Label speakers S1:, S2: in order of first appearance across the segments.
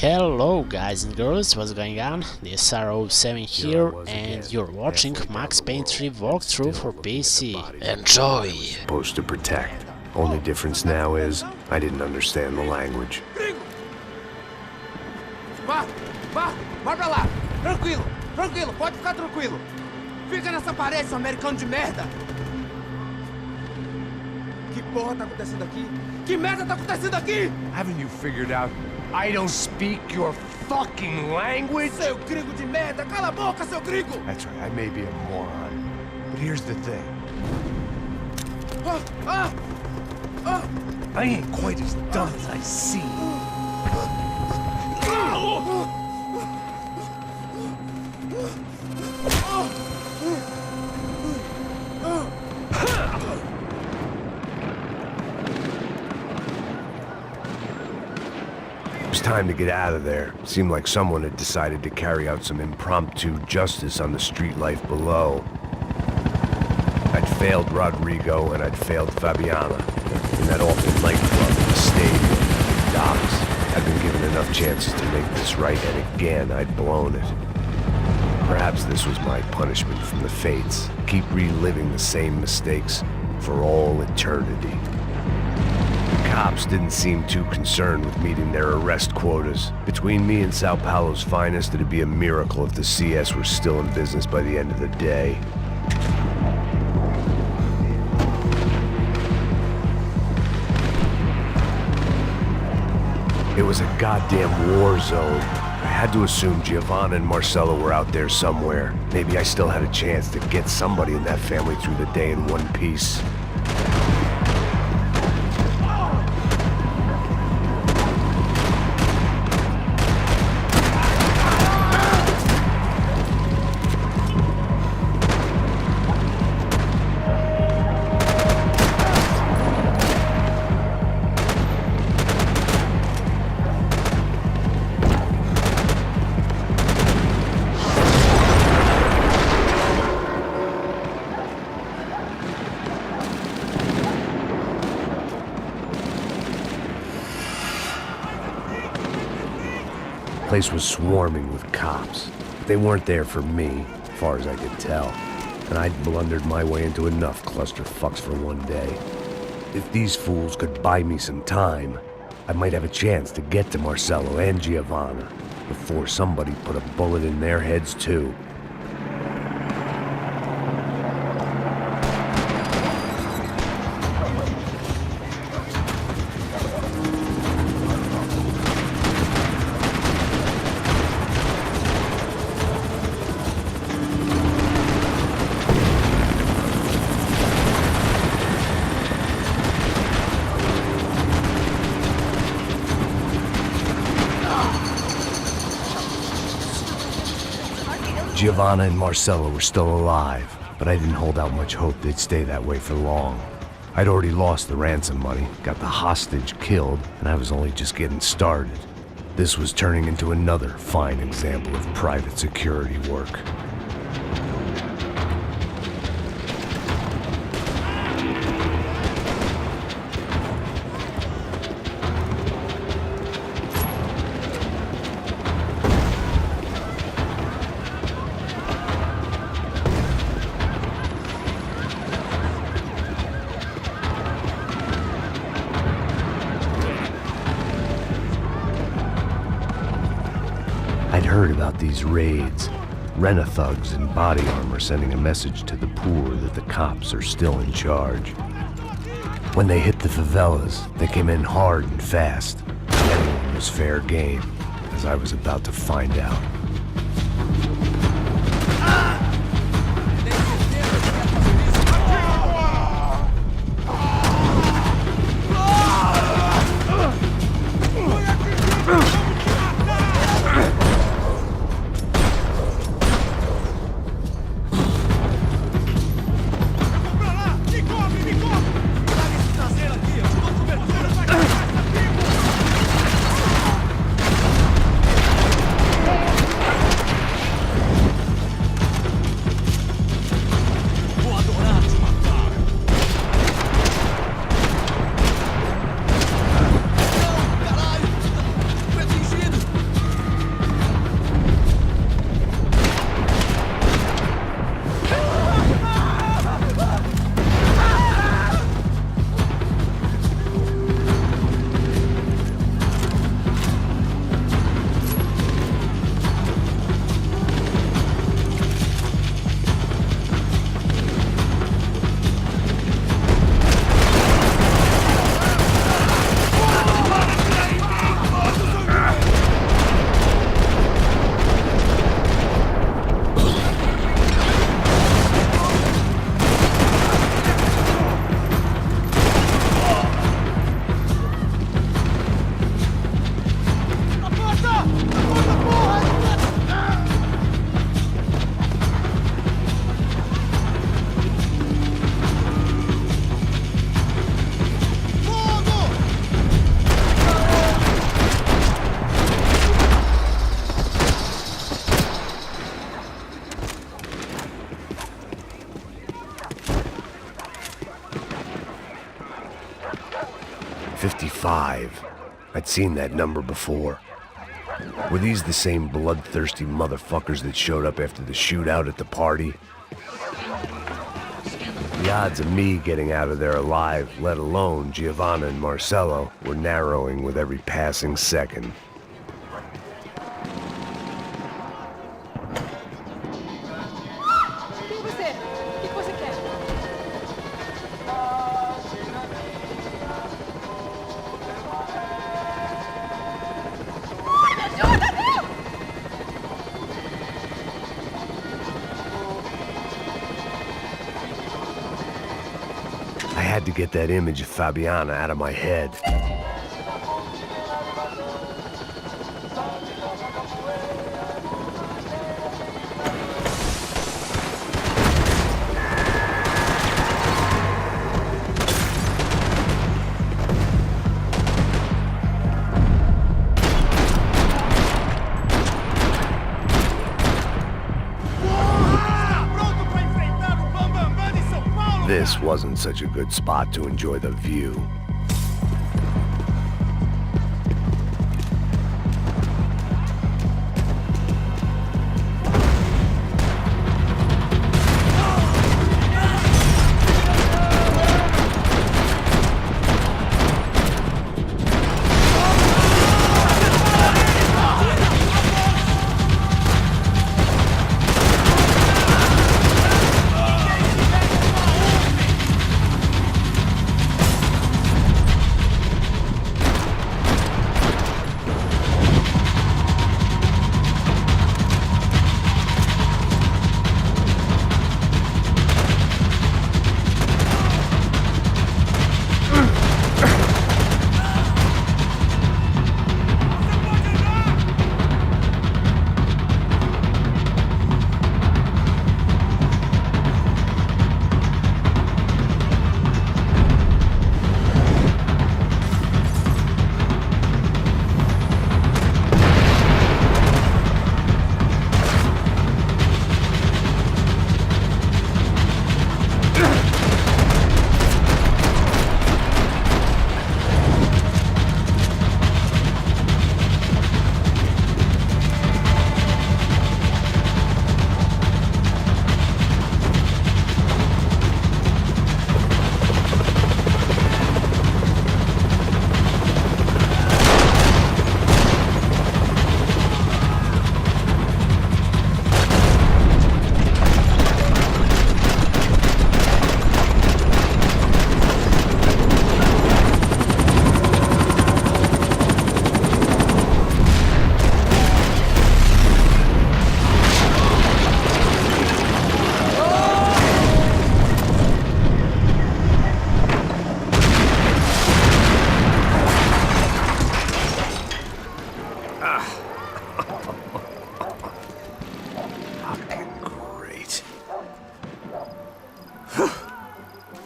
S1: Hello guys and girls, what's going on? This is R07 here and you're watching Max Payne 3 walkthrough for PC. Enjoy!
S2: Supposed to protect. Only difference now is, I didn't understand the language.
S3: Vai pra lá! Tranquilo, pode ficar tranquilo! Fica nessa parede, seu americano de merda! Que porra tá acontecendo aqui? Que merda tá acontecendo aqui?
S4: Haven't you figured out I don't speak your fucking language?
S3: Seu gringo de merda! Cala a boca, seu gringo!
S4: That's right, I may be a moron, but here's the thing. I ain't quite as dumb as I seem.
S2: It was time to get out of there. Seemed like someone had decided to carry out some impromptu justice on the street life below. I'd failed Rodrigo and I'd failed Fabiana. In that awful nightclub, the stadium, the docks. I'd been given enough chances to make this right, and again I'd blown it. Perhaps this was my punishment from the fates. Keep reliving the same mistakes for all eternity. The cops didn't seem too concerned with meeting their arrest quotas. Between me and Sao Paulo's finest, it'd be a miracle if the CS were still in business by the end of the day. It was a goddamn war zone. I had to assume Giovanna and Marcelo were out there somewhere. Maybe I still had a chance to get somebody in that family through the day in one piece. The place was swarming with cops. But they weren't there for me, as far as I could tell. And I'd blundered my way into enough clusterfucks for one day. If these fools could buy me some time, I might have a chance to get to Marcelo and Giovanna before somebody put a bullet in their heads too. Giovanna and Marcelo were still alive, but I didn't hold out much hope they'd stay that way for long. I'd already lost the ransom money, got the hostage killed, and I was only just getting started. This was turning into another fine example of private security work. I'd heard about these raids. Rent-a-thugs in body armor sending a message to the poor that the cops are still in charge. When they hit the favelas, they came in hard and fast. Anyone was fair game, as I was about to find out. 55. I'd seen that number before. Were these the same bloodthirsty motherfuckers that showed up after the shootout at the party? The odds of me getting out of there alive, let alone Giovanna and Marcello, were narrowing with every passing second.
S5: Quem é você? O que você quer? Ai, me ajuda, Deus!
S2: I had to get that image of Fabiana out of my head. This wasn't such a good spot to enjoy the view.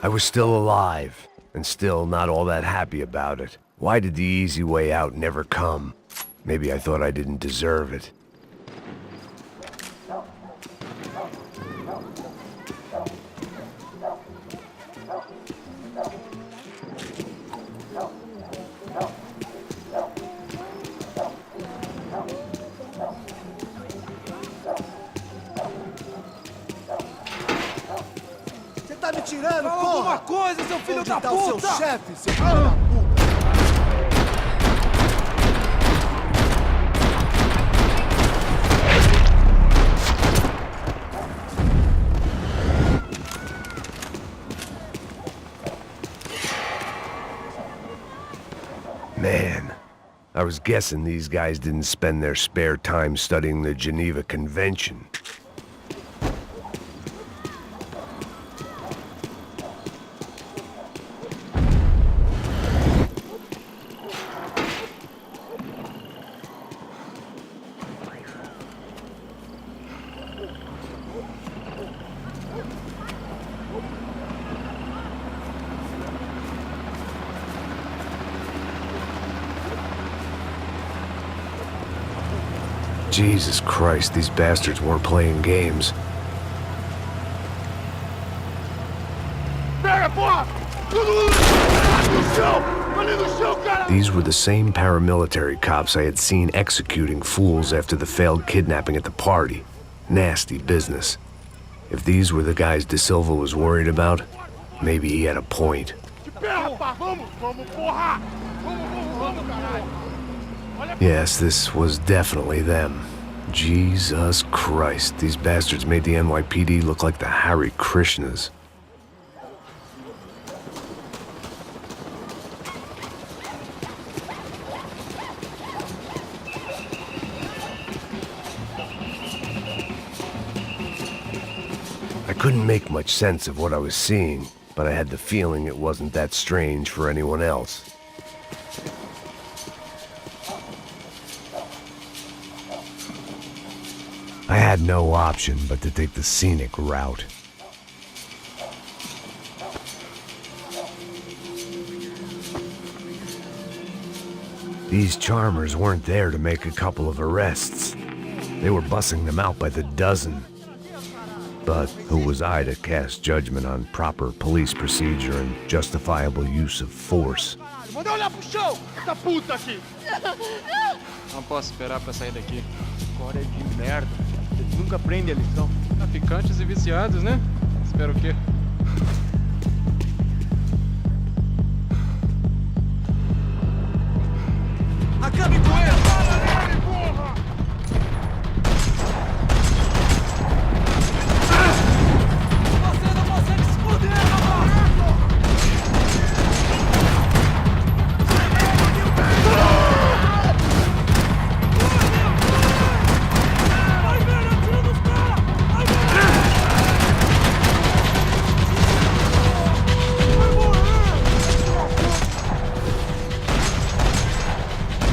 S2: I was still alive, and still not all that happy about it. Why did the easy way out never come? Maybe I thought I didn't deserve it.
S3: Tá me tirando,
S6: Fala
S3: porra!
S6: alguma coisa, seu filho
S3: Onde
S6: da
S3: tá
S6: puta!
S3: o seu chefe, seu filho da puta?
S2: Man, I was guessing these guys didn't spend their spare time studying the Geneva Convention. Jesus Christ, these bastards weren't playing games.
S6: Pega, porra! Todo mundo no chão! Ali no chão!
S2: These were the same paramilitary cops I had seen executing fools after the failed kidnapping at the party. Nasty business. If these were the guys De Silva was worried about, maybe he had a point. Yes, this was definitely them. Jesus Christ, these bastards made the NYPD look like the Hare Krishnas. I couldn't make much sense of what I was seeing, but I had the feeling it wasn't that strange for anyone else. I had no option but to take the scenic route. These charmers weren't there to make a couple of arrests. They were bussing them out by the dozen. But who was I to cast judgment on proper police procedure and justifiable use of force?
S6: Não posso esperar pra sair daqui.
S7: História de merda. Eles nunca aprendem a lição.
S6: Traficantes e viciados, né? Espero o quê?
S3: Acabe com ele! Você não consegue se esconder, rapaz! Vai, velho, atira nos caras! Vai, velho! Vai morrer!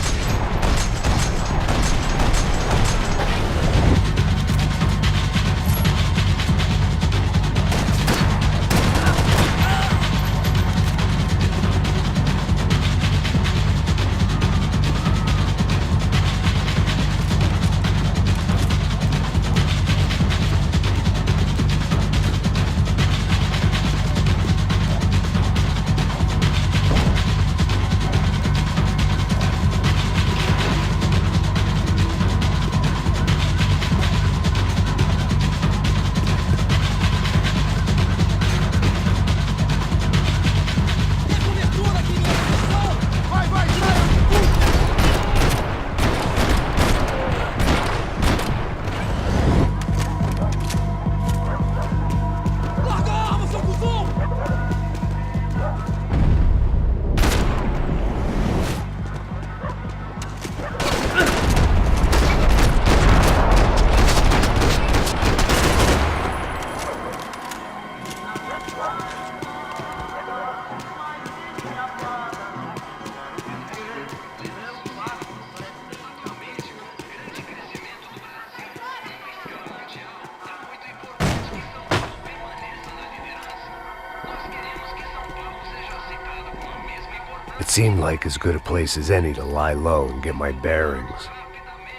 S2: It seemed like as good a place as any to lie low and get my bearings.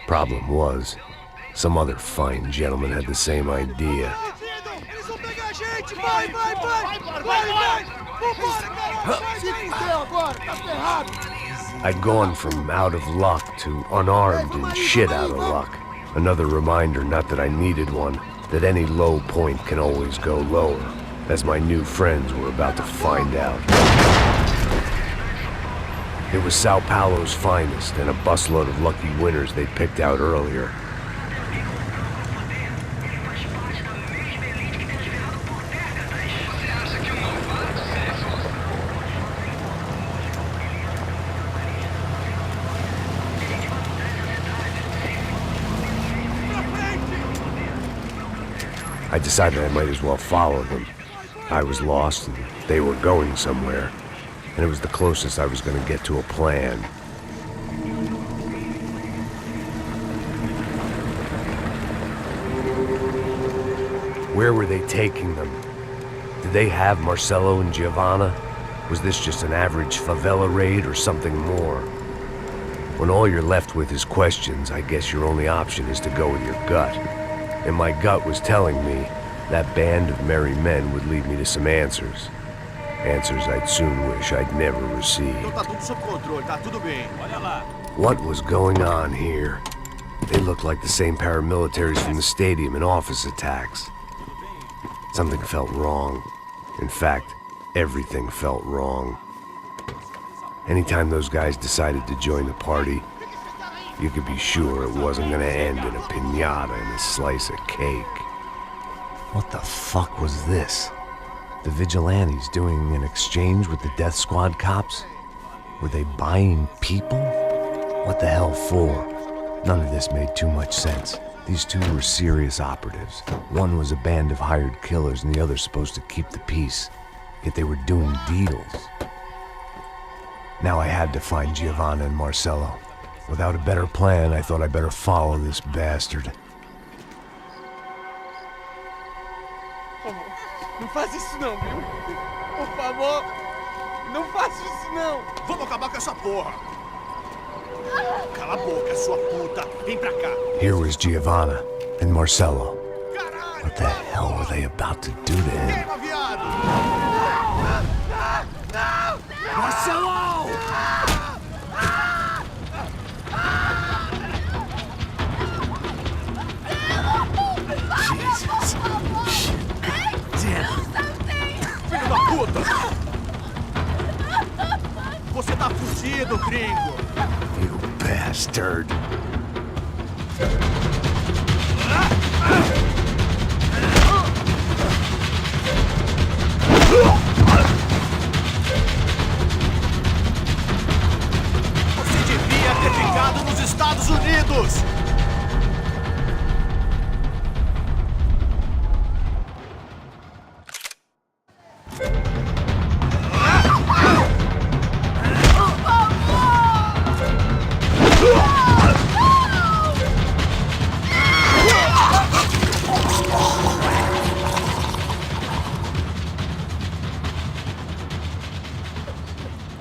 S2: Problem was, some other fine gentleman had the same idea.
S3: Eles vão pegar a gente! Vai, vai, vai! Vai, vai! Vambora, caralho! Se fudeu agora! Tá ferrado!
S2: I'd gone from out of luck to unarmed and shit out of luck. Another reminder, not that I needed one, that any low point can always go lower, as my new friends were about to find out. It was Sao Paulo's finest and a busload of lucky winners they'd picked out earlier. I decided I might as well follow them. I was lost and they were going somewhere, and it was the closest I was going to get to a plan. Where were they taking them? Did they have Marcelo and Giovanna? Was this just an average favela raid or something more? When all you're left with is questions, I guess your only option is to go with your gut. And my gut was telling me that band of merry men would lead me to some answers. Answers I'd soon wish I'd never received.
S3: Então tá tudo sob controle, tá tudo bem. Olha lá.
S2: What was going on here? They looked like the same paramilitaries from the stadium in office attacks. Something felt wrong. In fact, everything felt wrong. Anytime those guys decided to join the party, you could be sure it wasn't gonna end in a piñata and a slice of cake. What the fuck was this? The vigilantes doing an exchange with the death squad cops? Were they buying people? What the hell for? None of this made too much sense. These two were serious operatives. One was a band of hired killers and the other supposed to keep the peace. Yet they were doing deals. Now I had to find Giovanna and Marcello. Without a better plan, I thought I'd better follow this bastard.
S7: Não faz isso não, viu? Por favor, não faça isso não.
S3: Vamos acabar com essa porra. Cala a boca, sua puta. Vem pra cá.
S2: Here was Giovanna and Marcello. What the hell were they about to do to him?
S3: Queima, viado.
S2: Marcello! Jesus. Damn.
S3: Filho da puta. Você tá fudido, gringo.
S2: You bastard.
S3: Você devia ter ficado nos Estados Unidos.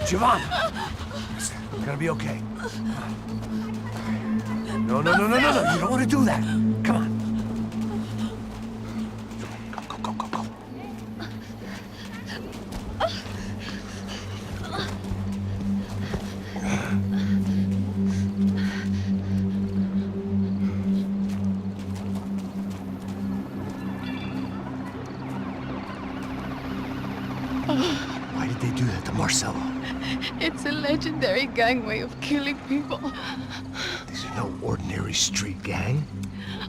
S2: Giovanna! It's gonna be okay. No, no, no, no, no, no. You don't want to do that. Come on. Go, go, go, go, go. Why did they do that to Marcello?
S5: It's a legendary gang way of killing people.
S2: These are no ordinary street gang.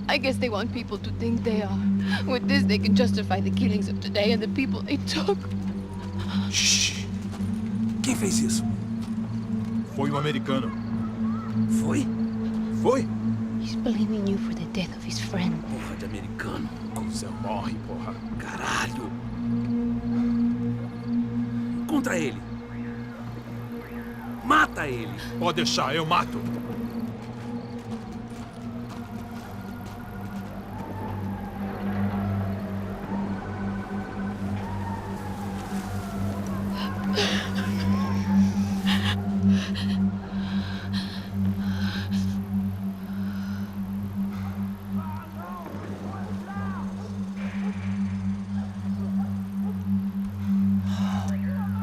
S5: I guess they want people to think they are. With this, they can justify the killings of today and the people they took.
S8: Shh. Quem fez isso? Foi um americano. Foi? Foi?
S5: He's blaming you for the death of his friend.
S8: Porra de americano. Você morre, porra. Caralho. Encontra ele. Mata ele. Pode deixar, eu mato.